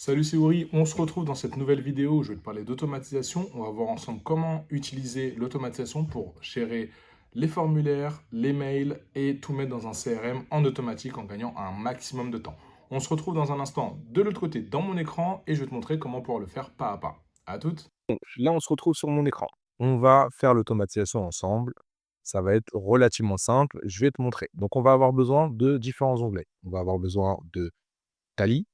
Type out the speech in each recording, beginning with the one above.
Salut, c'est Uri. On se retrouve dans cette nouvelle vidéo où je vais te parler d'automatisation. On va voir ensemble comment utiliser l'automatisation pour gérer les formulaires, les mails et tout mettre dans un CRM en automatique en gagnant un maximum de temps. On se retrouve dans un instant de l'autre côté dans mon écran et je vais te montrer comment pouvoir le faire pas à pas. À toutes. Là, on se retrouve sur mon écran. On va faire l'automatisation ensemble. Ça va être relativement simple. Je vais te montrer. Donc, on va avoir besoin de différents onglets. On va avoir besoin de Tally.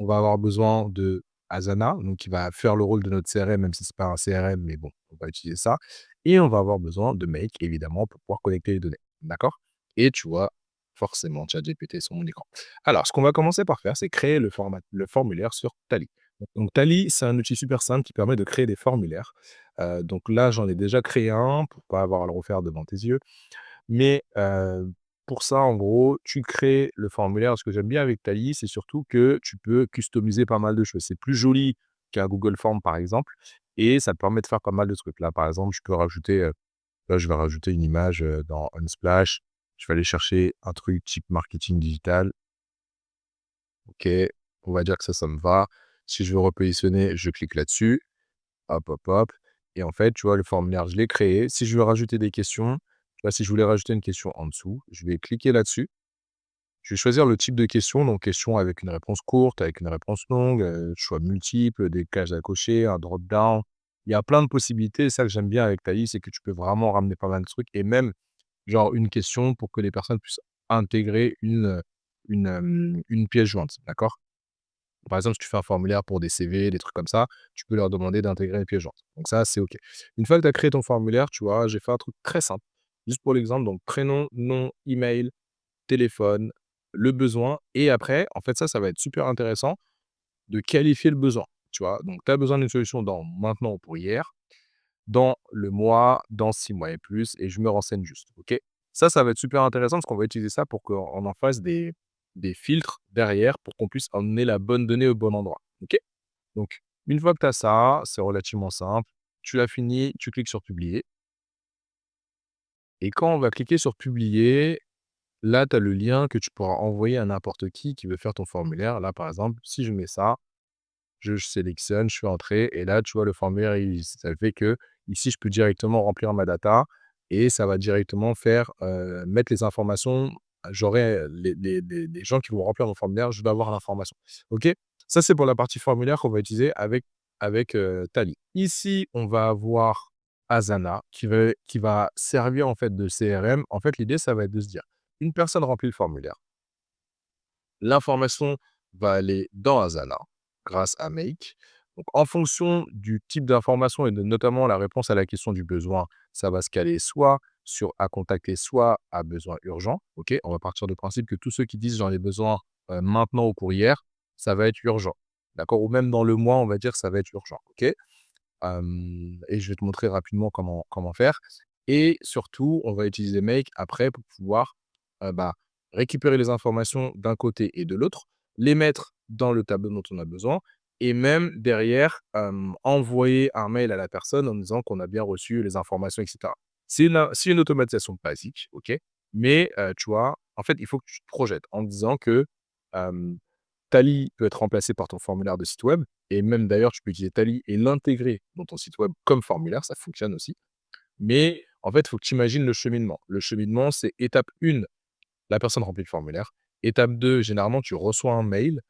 On va avoir besoin de Asana, donc qui va faire le rôle de notre CRM, même si ce n'est pas un CRM, mais bon, on va utiliser ça. Et on va avoir besoin de Make, évidemment, pour pouvoir connecter les données. D'accord? Et tu vois forcément ChatGPT sur mon écran. Alors, ce qu'on va commencer par faire, c'est créer le formulaire sur Tally. Donc Tally, c'est un outil super simple qui permet de créer des formulaires. Donc là, j'en ai déjà créé un pour pas avoir à le refaire devant tes yeux. Mais pour ça, en gros, tu crées le formulaire. Ce que j'aime bien avec Tally, c'est surtout que tu peux customiser pas mal de choses. C'est plus joli qu'un Google Form, par exemple, et ça te permet de faire pas mal de trucs. Là, par exemple, je peux rajouter, là, je vais rajouter une image, dans Unsplash. Je vais aller chercher un truc type marketing digital. OK, on va dire que ça me va. Si je veux repositionner, je clique là-dessus. Hop, hop, hop, et en fait, tu vois, le formulaire, je l'ai créé. Si je veux rajouter des questions, tu vois, si je voulais rajouter une question en dessous, je vais cliquer là-dessus. Je vais choisir le type de question, donc question avec une réponse courte, avec une réponse longue, choix multiples, des cases à cocher, un drop-down. Il y a plein de possibilités. Ça que j'aime bien avec Thaïs, c'est que tu peux vraiment ramener pas mal de trucs et même, genre, une question pour que les personnes puissent intégrer une pièce jointe, d'accord? Par exemple, si tu fais un formulaire pour des CV, des trucs comme ça, tu peux leur demander d'intégrer une pièce jointe. Donc ça, c'est OK. Une fois que tu as créé ton formulaire, tu vois, j'ai fait un truc très simple. Juste pour l'exemple, donc prénom, nom, email, téléphone, le besoin et après, en fait, ça va être super intéressant de qualifier le besoin, tu vois? Donc tu as besoin d'une solution dans maintenant ou pour hier, dans le mois, dans 6 mois et plus et je me renseigne juste, OK? Ça va être super intéressant parce qu'on va utiliser ça pour qu'on en fasse des filtres derrière pour qu'on puisse emmener la bonne donnée au bon endroit, OK? Donc, une fois que tu as ça, c'est relativement simple. Tu l'as fini, tu cliques sur publier et quand on va cliquer sur publier, là, tu as le lien que tu pourras envoyer à n'importe qui veut faire ton formulaire. Là, par exemple, si je mets ça, je sélectionne, je fais entrer et là, tu vois, le formulaire, ça fait que ici, je peux directement remplir ma data et ça va directement faire, mettre les informations. J'aurai les gens qui vont remplir mon formulaire, je vais avoir l'information. OK? Ça, c'est pour la partie formulaire qu'on va utiliser avec Tally. Ici, on va avoir Asana qui va servir en fait de CRM. En fait, l'idée, ça va être de se dire: une personne remplit le formulaire. L'information va aller dans Asana grâce à Make. Donc, en fonction du type d'information et de notamment la réponse à la question du besoin, ça va se caler soit sur à contacter, soit à besoin urgent. OK? On va partir du principe que tous ceux qui disent j'en ai besoin maintenant ou pour hier, ça va être urgent. D'accord? Ou même dans le mois, on va dire ça va être urgent. OK? Et je vais te montrer rapidement comment faire. Et surtout, on va utiliser Make après pour pouvoir, bah, récupérer les informations d'un côté et de l'autre, les mettre dans le tableau dont on a besoin et même derrière, envoyer un mail à la personne en disant qu'on a bien reçu les informations et cetera. C'est une automatisation basique, OK, mais tu vois, en fait, il faut que tu te projettes en disant que, hem Tally peut être remplacé par ton formulaire de site web et même d'ailleurs, tu peux utiliser Tally et l'intégrer dans ton site web comme formulaire, ça fonctionne aussi. Mais en fait, il faut que tu imagines le cheminement. Le cheminement, c'est étape 1, la personne remplit le formulaire. Étape 2, généralement, tu reçois un mail,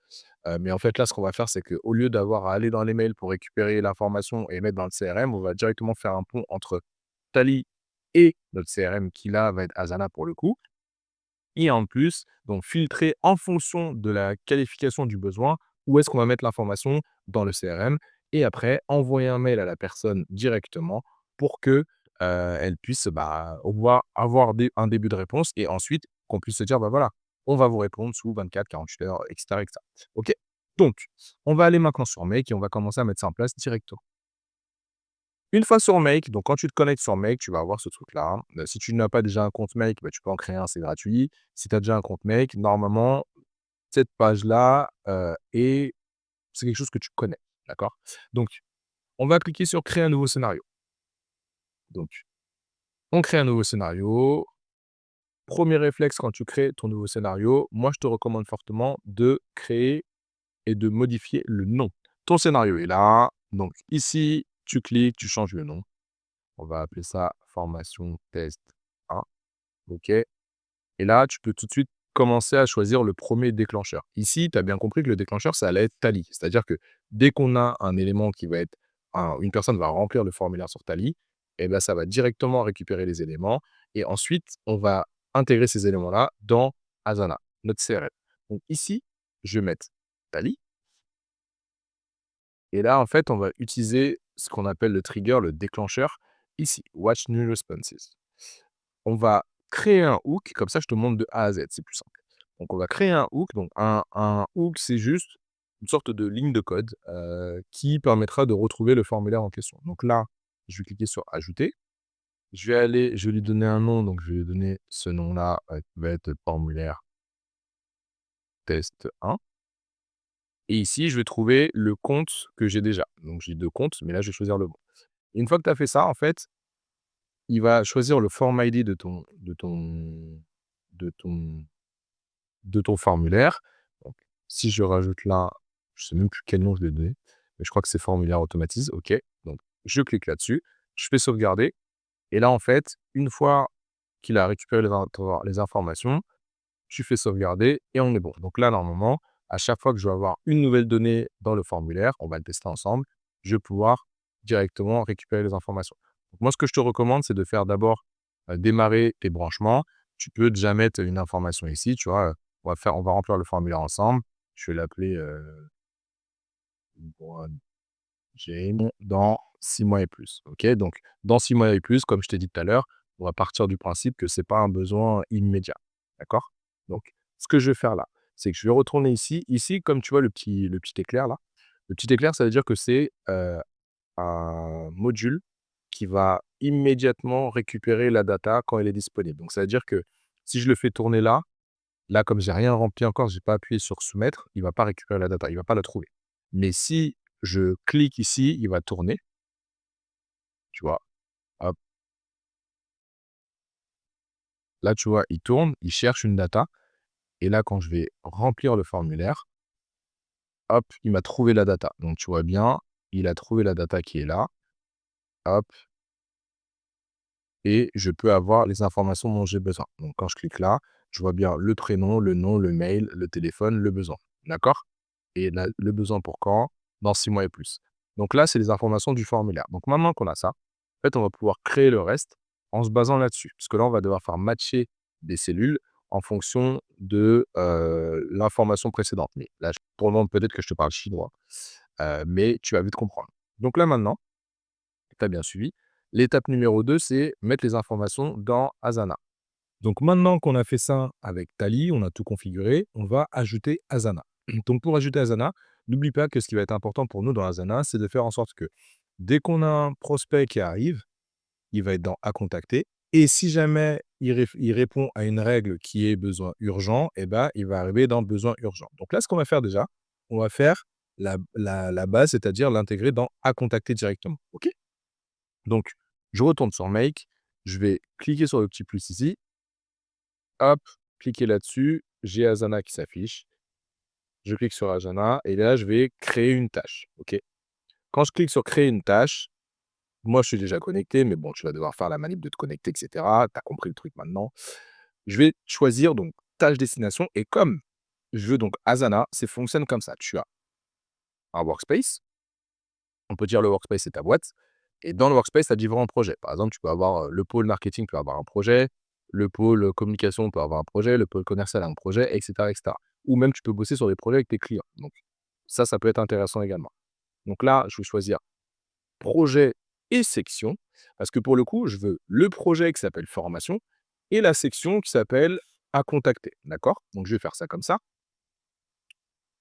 mais en fait, là, ce qu'on va faire, c'est qu'au lieu d'avoir à aller dans les mails pour récupérer l'information et mettre dans le CRM, on va directement faire un pont entre Tally et notre CRM qui, là, va être Asana pour le coup. Et en plus, donc filtrer en fonction de la qualification du besoin, où est-ce qu'on va mettre l'information dans le CRM et après envoyer un mail à la personne directement pour que, elle puisse, bah, avoir un début de réponse et ensuite qu'on puisse se dire: «Bah, voilà, on va vous répondre sous 24-48 heures» et cetera et cetera. OK? Donc, on va aller maintenant sur Make et on va commencer à mettre ça en place directement. Une fois sur Make, donc quand tu te connectes sur Make, tu vas avoir ce truc-là. Si tu n'as pas déjà un compte Make, bah, tu peux en créer un, c'est gratuit. Si tu as déjà un compte Make, normalement, cette page-là, est c'est quelque chose que tu connais, d'accord? Donc, on va cliquer sur «Créer un nouveau scénario». Donc, on crée un nouveau scénario. Premier réflexe quand tu crées ton nouveau scénario, moi, je te recommande fortement de créer et de modifier le nom. Ton scénario est là. Donc ici, tu cliques, tu changes le nom. On va appeler ça formation test 1. OK. Et là, tu peux tout de suite commencer à choisir le premier déclencheur. Ici, tu as bien compris que le déclencheur, ça allait être Tally. C'est-à-dire que dès qu'on a un élément qui va être une personne va remplir le formulaire sur Tally, et ben, ça va directement récupérer les éléments et ensuite, on va intégrer ces éléments-là dans Asana, notre CRM. Donc ici, je vais mettre Tally et là, en fait, on va utiliser ce qu'on appelle le trigger, le déclencheur, ici, Watch New Responses. On va créer un hook, comme ça je te montre de A à Z, c'est plus simple. Donc on va créer un hook, donc un hook, c'est juste une sorte de ligne de code, qui permettra de retrouver le formulaire en question. Donc là, je vais cliquer sur ajouter. Je vais lui donner un nom, donc je vais lui donner ce nom-là, qui va être formulaire test 1 et ici je vais trouver le compte que j'ai déjà. Donc j'ai 2 comptes, mais là je vais choisir le bon. Une fois que tu as fait ça, en fait, il va choisir le form ID de ton formulaire. Donc, si je rajoute là, je sais même plus quel nom je lui ai donné, mais je crois que c'est formulaire automatise. OK. Donc, je clique là-dessus, je fais sauvegarder. Et là, en fait, une fois qu'il a récupéré les informations, tu fais sauvegarder et on est bon. Donc là, normalement, à chaque fois que je vais avoir une nouvelle donnée dans le formulaire, on va le tester ensemble, je vais pouvoir directement récupérer les informations. Donc moi, ce que je te recommande, c'est de faire d'abord démarrer tes branchements. Tu peux déjà mettre une information ici, tu vois. On va remplir le formulaire ensemble. Je vais l'appeler Jane dans 6 mois et plus. OK? Donc, dans 6 mois et plus, comme je t'ai dit tout à l'heure, on va partir du principe que ce n'est pas un besoin immédiat. D'accord? Donc, ce que je vais faire là, c'est que je vais retourner ici. Ici, comme tu vois le petit éclair là, le petit éclair, ça veut dire que c'est, un module qui va immédiatement récupérer la data quand elle est disponible. Donc, ça veut dire que si je le fais tourner là, comme j'ai rien rempli encore, j'ai pas appuyé sur soumettre, il va pas récupérer la data, il va pas la trouver. Mais si je clique ici, il va tourner, tu vois? Hop, là, tu vois, il tourne, il cherche une data et là, quand je vais remplir le formulaire, hop, il m'a trouvé la data. Donc tu vois bien, il a trouvé la data qui est là, hop et je peux avoir les informations dont j'ai besoin. Donc quand je clique là, je vois bien le prénom, le nom, le mail, le téléphone, le besoin. D'accord? Et là, le besoin pour quand? Dans 6 mois et plus. Donc là, c'est les informations du formulaire. Donc maintenant qu'on a ça, en fait, on va pouvoir créer le reste en se basant là-dessus. Parce que là, on va devoir faire matcher des cellules en fonction de l'information précédente. Mais là, pour le moment, peut-être que je te parle chinois, mais tu vas vite comprendre. Donc là, maintenant, tu as bien suivi. L'étape numéro 2, c'est mettre les informations dans Asana. Donc maintenant qu'on a fait ça avec Tally, on a tout configuré, on va ajouter Asana. Donc pour ajouter Asana, n'oublie pas que ce qui va être important pour nous dans Asana, c'est de faire en sorte que dès qu'on a un prospect qui arrive, il va être dans à contacter. Et si jamais il répond à une règle qui est besoin urgent, eh ben, il va arriver dans besoin urgent. Donc là, ce qu'on va faire déjà, on va faire la base, c'est-à-dire l'intégrer dans à contacter directement. OK? Donc, je retourne sur Make, je vais cliquer sur le petit plus ici, hop, cliquer là-dessus, j'ai Asana qui s'affiche. Je clique sur Asana et là, je vais créer une tâche. OK? Quand je clique sur créer une tâche, moi, je suis déjà connecté, mais bon, tu vas devoir faire la manip de te connecter, et cetera. Tu as compris le truc maintenant. Je vais choisir donc tâche destination et comme je veux donc Asana, ça fonctionne comme ça. Tu as un workspace, on peut dire le workspace, c'est ta boîte et dans le workspace, tu as différents projets. Par exemple, tu peux avoir, le pôle marketing peut avoir un projet, le pôle, communication peut avoir un projet, le pôle commercial a un projet et cetera et cetera. Ou même tu peux bosser sur des projets avec tes clients. Donc ça peut être intéressant également. Donc là, je vais choisir projet et section, parce que pour le coup, je veux le projet qui s'appelle formation et la section qui s'appelle à contacter. D'accord? Donc je vais faire ça comme ça.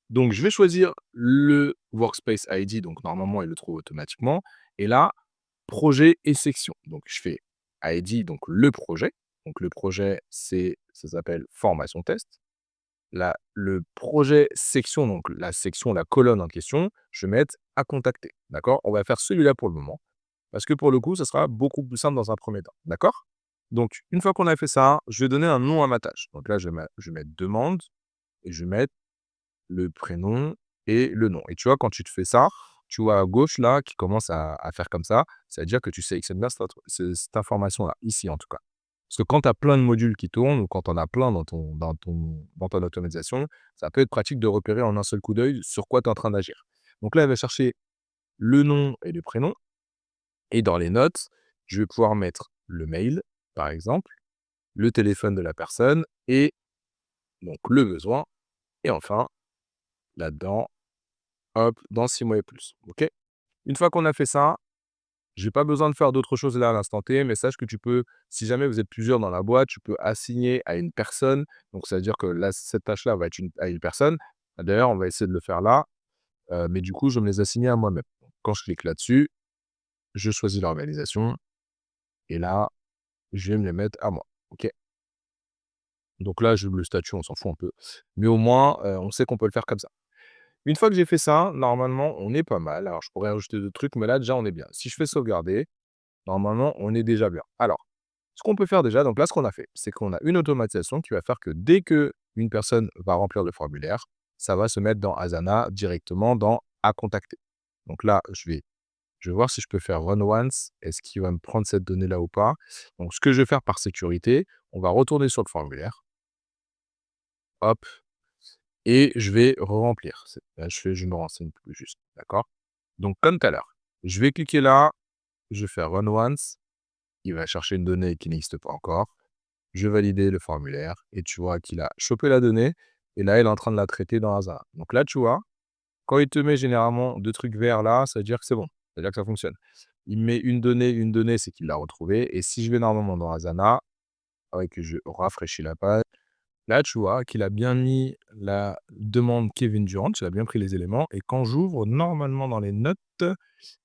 Donc je vais choisir le workspace ID, donc normalement il le trouve automatiquement. Et là, projet et section. Donc je fais ID, donc le projet. Donc le projet, ça s'appelle formation test. Le projet section, donc la section, la colonne en question, je vais mettre à contacter. D'accord? On va faire celui-là pour le moment. Parce que pour le coup, ça sera beaucoup plus simple dans un premier temps. D'accord? Donc, une fois qu'on a fait ça, je vais donner un nom à ma tâche. Donc là, je vais mettre demande et je vais mettre le prénom et le nom. Et tu vois, quand tu te fais ça, tu vois à gauche là qui commence à faire comme ça veut dire que tu sélectionnes bien cette information-là, ici en tout cas. Parce que quand tu as plein de modules qui tournent ou quand on a plein dans ton automatisation, ça peut être pratique de repérer en un seul coup d'œil sur quoi tu es en train d'agir. Donc là, elle va chercher le nom et le prénom. Et dans les notes, je vais pouvoir mettre le mail, par exemple, le téléphone de la personne et donc le besoin. Et enfin, là-dedans, hop, dans 6 mois et plus. OK? Une fois qu'on a fait ça, j'ai pas besoin de faire d'autres choses là à l'instant T, mais sache que tu peux, si jamais vous êtes plusieurs dans la boîte, tu peux assigner à une personne. Donc, ça veut dire que là, cette tâche-là va être à une personne. D'ailleurs, on va essayer de le faire là, mais du coup, je vais me les assigner à moi-même. Donc, quand je clique là-dessus, je choisis l'organisation et là, je vais me les mettre à moi. OK? Donc là, le statut, on s'en fout un peu. Mais au moins, on sait qu'on peut le faire comme ça. Une fois que j'ai fait ça, normalement, on est pas mal. Alors, je pourrais rajouter d'autres trucs, mais là, déjà, on est bien. Si je fais sauvegarder, normalement, on est déjà bien. Alors, ce qu'on peut faire déjà, donc là, ce qu'on a fait, c'est qu'on a une automatisation qui va faire que dès que une personne va remplir le formulaire, ça va se mettre dans Asana directement dans à contacter. Donc là, je vais voir si je peux faire run once. Est-ce qu'il va me prendre cette donnée-là ou pas? Donc, ce que je vais faire par sécurité, on va retourner sur le formulaire. Hop, et je vais remplir. Là, je me renseigne plus juste, d'accord? Donc comme tout à l'heure, je vais cliquer là, je vais faire run once, il va chercher une donnée qui n'existe pas encore. Je vais valider le formulaire et tu vois qu'il a chopé la donnée et là, il est en train de la traiter dans Asana. Donc là, tu vois, quand il te met généralement 2 trucs verts là, ça veut dire que c'est bon, ça veut dire que ça fonctionne. Il me met une donnée, c'est qu'il l'a retrouvée et si je vais normalement dans Asana, et que je rafraîchis la page. Là, tu vois qu'il a bien mis la demande Kevin Durant, il a bien pris les éléments et quand j'ouvre, normalement dans les notes,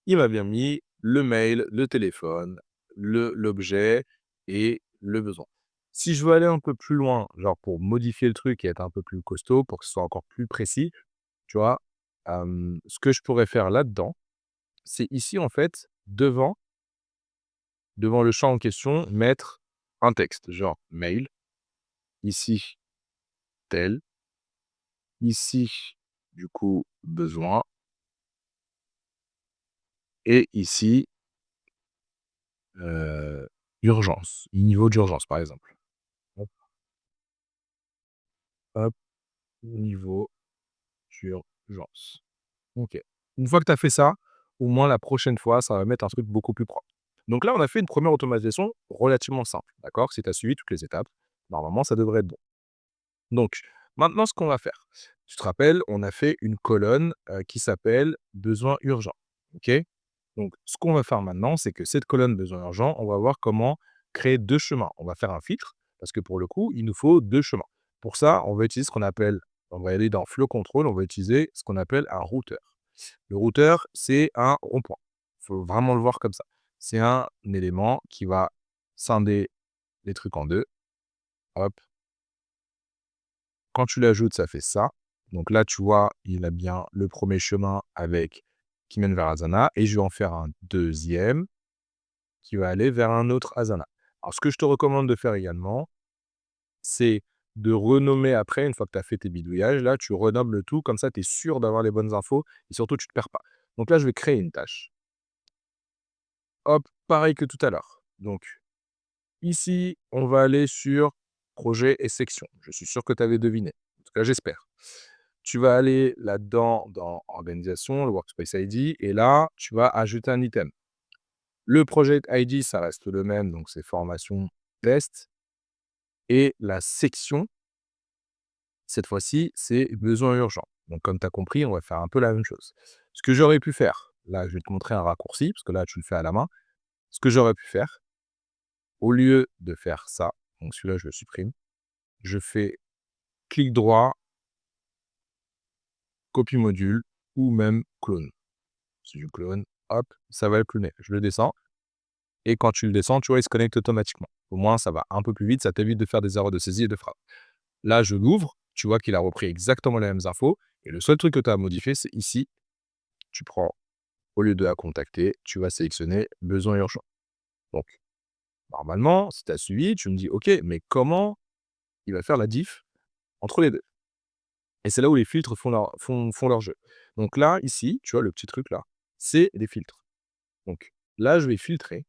il m'a bien mis le mail, le téléphone, l'objet et le besoin. Si je veux aller un peu plus loin, genre pour modifier le truc et être un peu plus costaud, pour que ce soit encore plus précis, tu vois, ce que je pourrais faire là-dedans, c'est ici en fait, devant le champ en question, mettre un texte, genre mail, ici tel, ici, du coup, besoin et ici, urgence, niveau d'urgence, par exemple. Hop, hop, niveau d'urgence. OK. Une fois que tu as fait ça, au moins la prochaine fois, ça va mettre un truc beaucoup plus propre. Donc là, on a fait une première automatisation relativement simple, d'accord? Si tu as suivi toutes les étapes, normalement, ça devrait être bon. Donc, maintenant, ce qu'on va faire, tu te rappelles, on a fait une colonne, qui s'appelle «besoin urgent». OK? Donc, ce qu'on va faire maintenant, c'est que cette colonne besoin urgent, on va voir comment créer 2 chemins. On va faire un filtre parce que pour le coup, il nous faut 2 chemins. Pour ça, on va aller dans Flow Control, on va utiliser ce qu'on appelle un routeur. Le routeur, c'est un rond-point. Il faut vraiment le voir comme ça. C'est un élément qui va scinder les trucs en 2. Hop, quand tu l'ajoutes, ça fait ça. Donc là, tu vois, il a bien le premier chemin qui mène vers Asana et je vais en faire un deuxième qui va aller vers un autre Asana. Alors, ce que je te recommande de faire également, c'est de renommer après, une fois que tu as fait tes bidouillages, là, tu renommes le tout, comme ça, tu es sûr d'avoir les bonnes infos et surtout, tu ne te perds pas. Donc là, je vais créer une tâche. Hop, pareil que tout à l'heure. Donc, ici, on va aller sur projet et section. Je suis sûr que tu avais deviné. En tout cas, j'espère. Tu vas aller là-dedans, dans organisation, le Workspace ID, et là, tu vas ajouter un item. Le project ID, ça reste le même, donc c'est formation, test. Et la section, cette fois-ci, c'est besoin urgent. Donc, comme tu as compris, on va faire un peu la même chose. Ce que j'aurais pu faire, là, je vais te montrer un raccourci, parce que là, tu le fais à la main. Ce que j'aurais pu faire, au lieu de faire ça, donc celui-là, je le supprime, je fais clic droit, copie module, ou même clone. C'est du clone, hop, ça va le cloner. Je le descends, et quand tu le descends, tu vois, il se connecte automatiquement. Au moins, ça va un peu plus vite, ça t'évite de faire des erreurs de saisie et de frappe. Là, je l'ouvre, tu vois qu'il a repris exactement les mêmes infos, et le seul truc que tu as à modifier, c'est ici, tu prends, au lieu de à contacter, tu vas sélectionner besoin urgent. Donc, normalement, si tu as suivi, tu me dis, OK, mais comment il va faire la diff entre les deux? et c'est là où les filtres font leur jeu. Donc là, ici, tu vois le petit truc là, c'est des filtres. Donc là, je vais filtrer,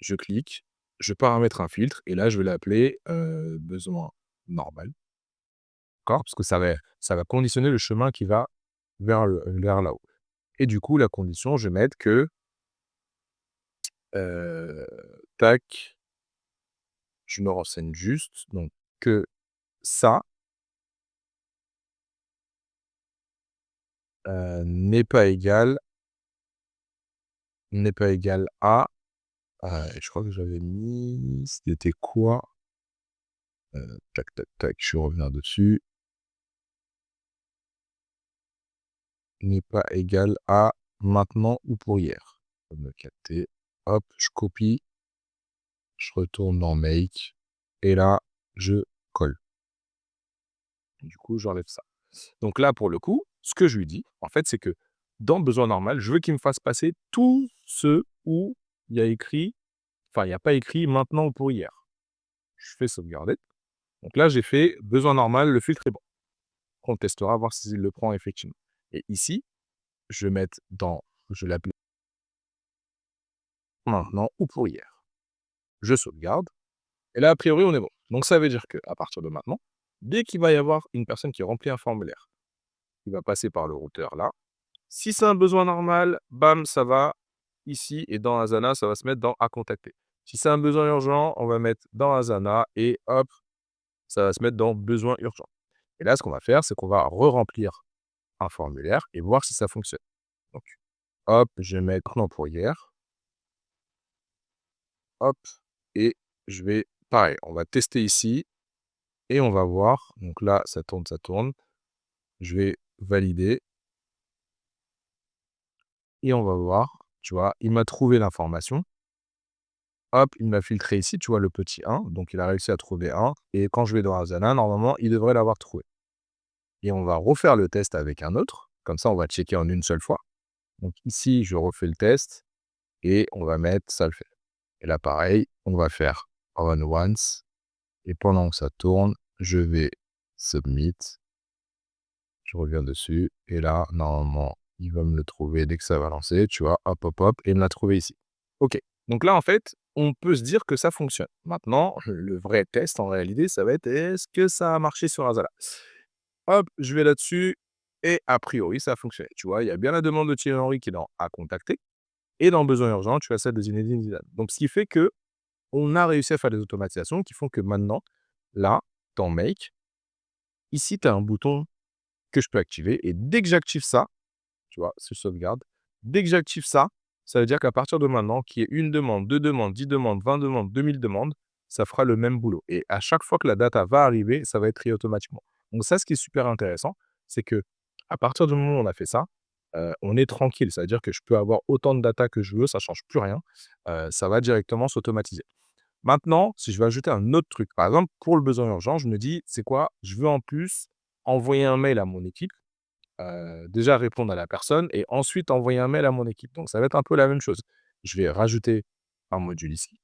je clique, je paramètre un filtre et là, je vais l'appeler, besoin normal, d'accord? Parce que ça va conditionner le chemin qui va vers là-haut et du coup, la condition, je vais mettre que, heu, tac, je me renseigne juste, donc que ça, n'est pas égal à, je crois que j'avais mis, c'était quoi? Tac, tac, tac, je reviens dessus. N'est pas égal à maintenant ou pour hier. Faut me capter. Hop, je copie, je retourne dans Make et là, je colle. Du coup, j'enlève ça. Donc là, pour le coup, ce que je lui dis, en fait, c'est que dans besoin normal, je veux qu'il me fasse passer tous ceux où il y a écrit, enfin, il n'y a pas écrit maintenant ou pour hier. Je fais sauvegarder. Donc là, j'ai fait besoin normal, le filtre est bon. On testera, voir s'il le prend effectivement. Et ici, je vais mettre dans, je l'appelle maintenant ou pour hier. Je sauvegarde. Et là, a priori, on est bon. Donc ça veut dire qu'à partir de maintenant, dès qu'il va y avoir une personne qui remplit un formulaire, il va passer par le routeur là. Si c'est un besoin normal, bam, ça va ici et dans Asana, ça va se mettre dans à contacter. Si c'est un besoin urgent, on va mettre dans Asana et hop, ça va se mettre dans besoin urgent. Et là, ce qu'on va faire, c'est qu'on va re-remplir un formulaire et voir si ça fonctionne. Donc, hop, je vais mettre maintenant pour hier, hop, et je vais, pareil, on va tester ici et on va voir. Donc là, ça tourne, ça tourne. Je vais valider et on va voir, tu vois? Il m'a trouvé l'information. Hop, il m'a filtré ici, tu vois le petit 1, donc il a réussi à trouver 1 et quand je vais dans Asana, normalement, il devrait l'avoir trouvé et on va refaire le test avec un autre, comme ça on va checker en une seule fois. Donc ici, je refais le test et on va mettre ça le fait et là pareil, on va faire run once et pendant que ça tourne, je vais submit, je reviens dessus et là, normalement, il va me le trouver dès que ça va lancer, tu vois? Hop, hop, hop et il me l'a trouvé ici. OK. Donc là, en fait, on peut se dire que ça fonctionne. Maintenant, le vrai test, en réalité, ça va être: est-ce que ça a marché sur Asana? Hop, je vais là-dessus et a priori, ça a fonctionné. Tu vois? Il y a bien la demande de Thierry Henry qui est dans «à contacter» et dans «besoin urgent», tu as celle de Zinedine Zidane. Donc ce qui fait que on a réussi à faire des automatisations qui font que maintenant, là, dans Make, ici, tu as un bouton que je peux activer et dès que j'active ça, tu vois? Je sauvegarde. Dès que j'active ça, ça veut dire qu'à partir de maintenant, qu'il y ait 1 demande, 2 demandes, 10 demandes, 20 demandes, 2000 demandes, ça fera le même boulot et à chaque fois que la data va arriver, ça va être trié automatiquement. Donc ça, ce qui est super intéressant, c'est que à partir du moment où on a fait ça, on est tranquille. Ça veut dire que je peux avoir autant de data que je veux, ça change plus rien. Ça va directement s'automatiser. Maintenant, si je veux ajouter un autre truc, par exemple, pour le besoin urgent, je me dis: «C'est quoi? Je veux en plus envoyer un mail à mon équipe». Déjà répondre à la personne et ensuite envoyer un mail à mon équipe. Donc ça va être un peu la même chose. Je vais rajouter un module ici.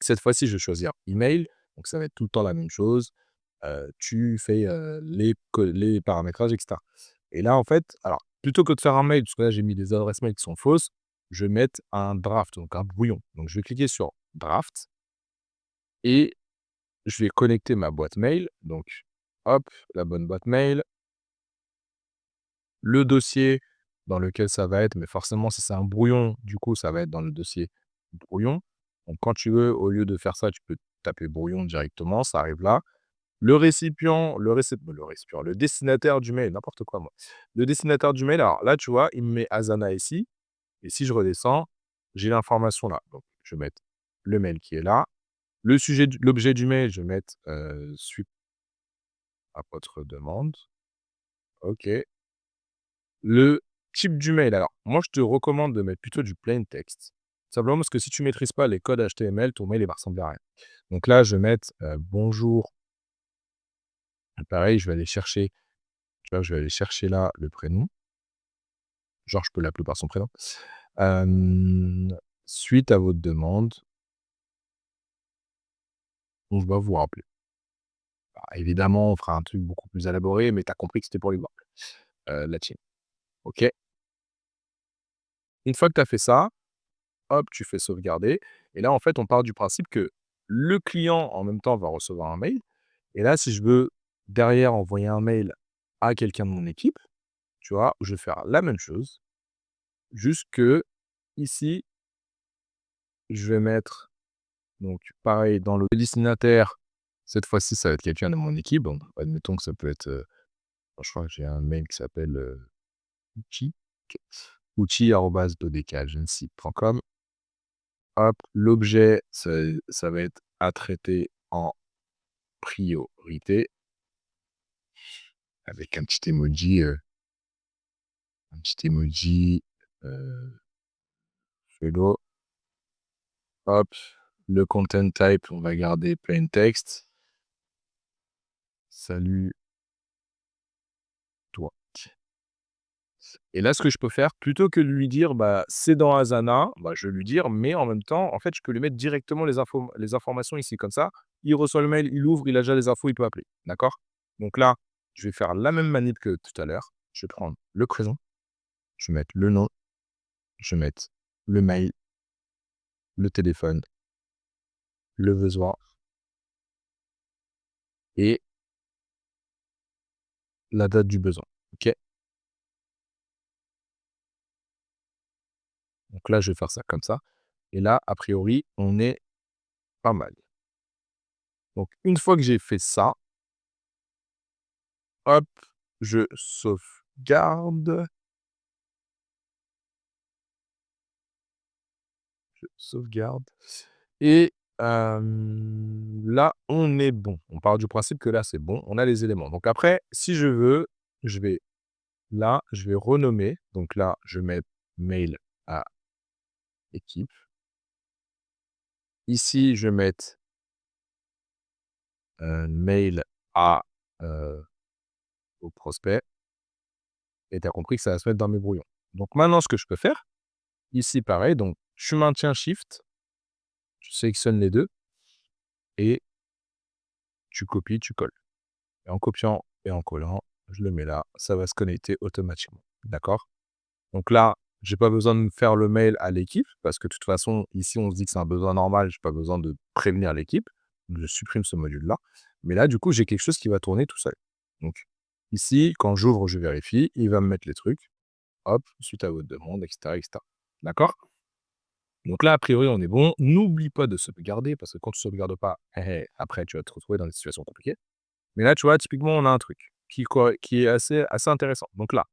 Cette fois-ci, je vais choisir email, donc ça va être tout le temps la même chose. Tu fais, les paramétrages et cetera et là, en fait, alors plutôt que de faire un mail, parce que là, j'ai mis des adresses mail qui sont fausses, je vais mettre un draft, donc un brouillon. Donc je vais cliquer sur draft et je vais connecter ma boîte mail. Donc hop, la bonne boîte mail. Le dossier dans lequel ça va être, mais forcément, si c'est un brouillon, du coup, ça va être dans le dossier brouillon. Donc, quand tu veux, au lieu de faire ça, tu peux taper brouillon directement, ça arrive là. Le destinataire du mail, n'importe quoi, moi. Le destinataire du mail, alors là, tu vois, il me met Asana ici. Et si je redescends, j'ai l'information là. Donc, je vais mettre le mail qui est là. L'objet du mail, je vais mettre suite à votre demande. OK. Le type du mail, alors moi je te recommande de mettre plutôt du plain text. Simplement parce que si tu maîtrises pas les codes HTML, ton mail il va ressembler à rien. Donc là, je vais mettre, bonjour. Pareil, je vais aller chercher, tu vois, je vais aller chercher là le prénom. Genre, je peux l'appeler par son prénom. Hem, Suite à votre demande, on va vous rappeler. Évidemment, on fera un truc beaucoup plus élaboré, mais tu as compris que c'était pour l'exemple, la team. OK? Une fois que tu as fait ça, hop, tu fais sauvegarder et là, en fait, on part du principe que le client, en même temps, va recevoir un mail et là, si je veux derrière envoyer un mail à quelqu'un de mon équipe, tu vois? Je vais faire la même chose, juste que ici, je vais mettre donc pareil dans le destinataire, cette fois-ci, ça va être quelqu'un de mon équipe. Donc admettons que ça peut être, je crois que j'ai un mail qui s'appelle, Outil, outil@dodekagency.com. Hop, l'objet, ça va être à traiter en priorité avec un petit emoji, fellow. Hop, le content type, on va garder plain text. Salut toi. Et là, ce que je peux faire, plutôt que de lui dire: «Bah, c'est dans Asana», bah, je vais lui dire mais en même temps, en fait, je peux lui mettre directement les informations ici. Comme ça, il reçoit le mail, il ouvre, il a déjà les infos, il peut appeler. D'accord? Donc là, je vais faire la même manip que tout à l'heure. Je vais prendre le prénom, je vais mettre le nom, je vais mettre le mail, le téléphone, le besoin et la date du besoin. OK? Donc là, je vais faire ça comme ça et là, a priori, on est pas mal. Donc une fois que j'ai fait ça, hop, je sauvegarde, je sauvegarde et là, on est bon. On part du principe que là, c'est bon, on a les éléments. Donc après, si je veux, je vais là, je vais renommer. Donc là, je mets mail à équipe. Ici, je vais mettre, mail à, heu, au prospect et tu as compris que ça va se mettre dans mes brouillons. Donc maintenant, ce que je peux faire, ici pareil, donc je maintiens shift, je sélectionne les 2 et tu copies, tu colles. Et en copiant et en collant, je le mets là, ça va se connecter automatiquement. D'accord? Donc là, j'ai pas besoin de faire le mail à l'équipe parce que de toute façon, ici, on se dit que c'est un besoin normal, j'ai pas besoin de prévenir l'équipe. Donc je supprime ce module-là. Mais là, du coup, j'ai quelque chose qui va tourner tout seul. Donc ici, quand j'ouvre, je vérifie, il va me mettre les trucs. Hop, suite à votre demande, etc., etc. D'accord? Donc là, a priori, on est bon. N'oublie pas de sauvegarder parce que quand tu sauvegardes pas, après, tu vas te retrouver dans des situations compliquées. Mais là, tu vois, typiquement, on a un truc qui est assez intéressant. Donc là,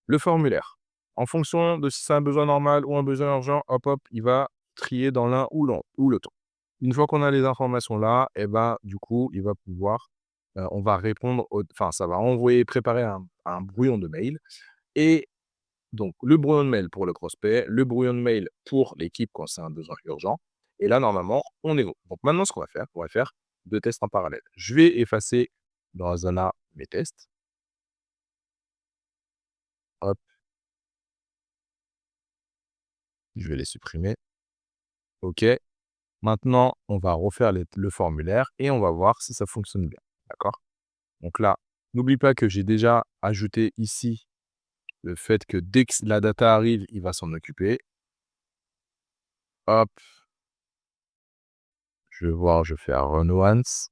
le formulaire, en fonction de si c'est un besoin normal ou un besoin urgent, hop, hop, il va trier dans l'un ou l'autre. Une fois qu'on a les informations là, et ben, du coup, il va pouvoir, on va répondre enfin, ça va envoyer, préparer un brouillon de mail et donc le brouillon de mail pour le prospect, le brouillon de mail pour l'équipe quand c'est un besoin urgent et là, normalement, on est bon. Donc maintenant, ce qu'on va faire, on va faire 2 tests en parallèle. Je vais effacer dans Asana mes tests. Hop, je vais les supprimer. OK. Maintenant, on va refaire le formulaire et on va voir si ça fonctionne bien. D'accord? Donc là, n'oublie pas que j'ai déjà ajouté ici le fait que dès que la data arrive, il va s'en occuper. Hop, je vais voir, je fais un run once.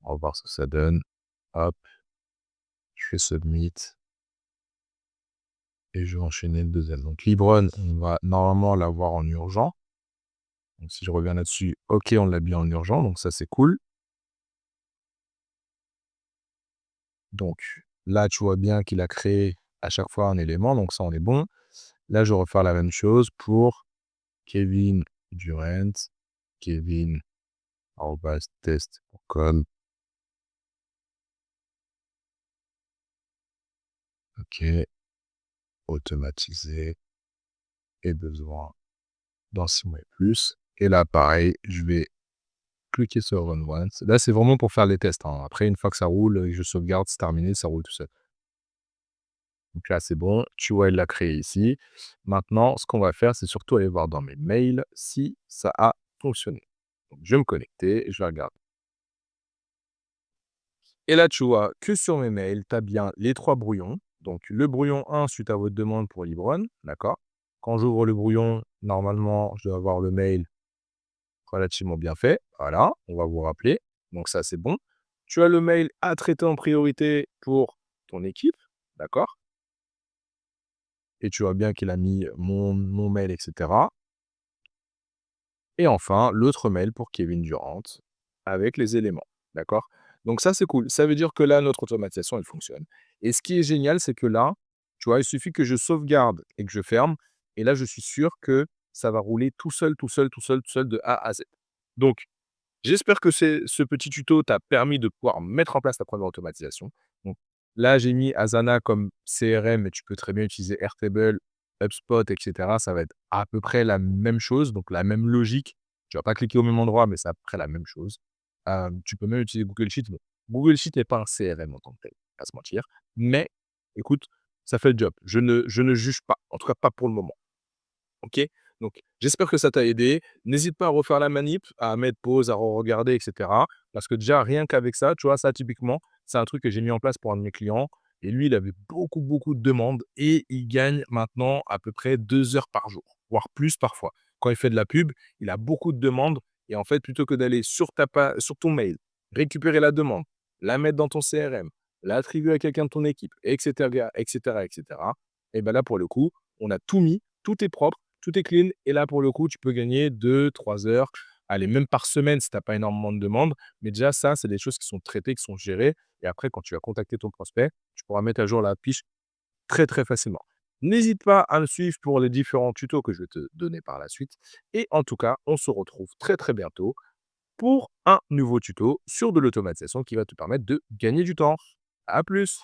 On va voir ce que ça donne. Hop, je fais submit et je vais enchaîner le deuxième. Donc Libron, on va normalement l'avoir en urgent. Donc si je reviens là-dessus, OK, on l'a bien en urgent, donc ça c'est cool. Donc là, tu vois bien qu'il a créé à chaque fois un élément, donc ça on est bon. Là, je vais refaire la même chose pour Kevin Durant, kevin@test.com. OK, automatisé et besoin dans 6 mois et plus. Et là, pareil, je vais cliquer sur Run Once. Là, c'est vraiment pour faire les tests, hein. Après, une fois que ça roule et que je sauvegarde, c'est terminé, ça roule tout seul. Donc là, c'est bon. Tu vois, il l'a créé ici. Maintenant, ce qu'on va faire, c'est surtout aller voir dans mes mails si ça a fonctionné. Donc, je vais me connecter et je vais regarder. Et là, tu vois que sur mes mails, tu as bien les 3 brouillons. Donc le brouillon 1 suite à votre demande pour Libron, d'accord? Quand j'ouvre le brouillon, normalement, je dois avoir le mail relativement bien fait. Voilà, on va vous rappeler. Donc ça, c'est bon. Tu as le mail à traiter en priorité pour ton équipe, d'accord? Et tu vois bien qu'il a mis mon mail et cetera. Et enfin, l'autre mail pour Kevin Durant avec les éléments, d'accord? Donc ça, c'est cool. Ça veut dire que là, notre automatisation, elle fonctionne. Et ce qui est génial, c'est que là, tu vois, il suffit que je sauvegarde et que je ferme. Et là, je suis sûr que ça va rouler tout seul, tout seul, tout seul, tout seul de A à Z. Donc, j'espère que ce petit tuto t'a permis de pouvoir mettre en place ta première automatisation. Donc là, j'ai mis Asana comme CRM, mais tu peux très bien utiliser Airtable, HubSpot, et cetera. Ça va être à peu près la même chose, donc la même logique. Tu vas pas cliquer au même endroit, mais c'est à peu près la même chose. Tu peux même utiliser Google Sheet. Bon, Google Sheet n'est pas un CRM en tant que tel, à se mentir. Mais écoute, ça fait le job. Je ne juge pas, en tout cas pas pour le moment. OK? Donc j'espère que ça t'a aidé. N'hésite pas à refaire la manip, à mettre pause, à regarder et cetera. Parce que déjà rien qu'avec ça, tu vois, ça typiquement, c'est un truc que j'ai mis en place pour un de mes clients et lui, il avait beaucoup, beaucoup de demandes et il gagne maintenant à peu près 2 heures par jour, voire plus parfois. Quand il fait de la pub, il a beaucoup de demandes et en fait, plutôt que d'aller sur ton mail, récupérer la demande, la mettre dans ton CRM, l'attribuer à quelqu'un de ton équipe et cetera et cetera et cetera et ben là, pour le coup, on a tout mis, tout est propre, tout est clean et là, pour le coup, tu peux gagner 2, 3 heures, allez, même par semaine si tu as pas énormément de demandes. Mais déjà, ça, c'est des choses qui sont traitées, qui sont gérées et après, quand tu vas contacter ton prospect, tu pourras mettre à jour la fiche très, très facilement. N'hésite pas à me suivre pour les différents tutos que je vais te donner par la suite et en tout cas, on se retrouve très, très bientôt pour un nouveau tuto sur de l'automatisation qui va te permettre de gagner du temps. À plus!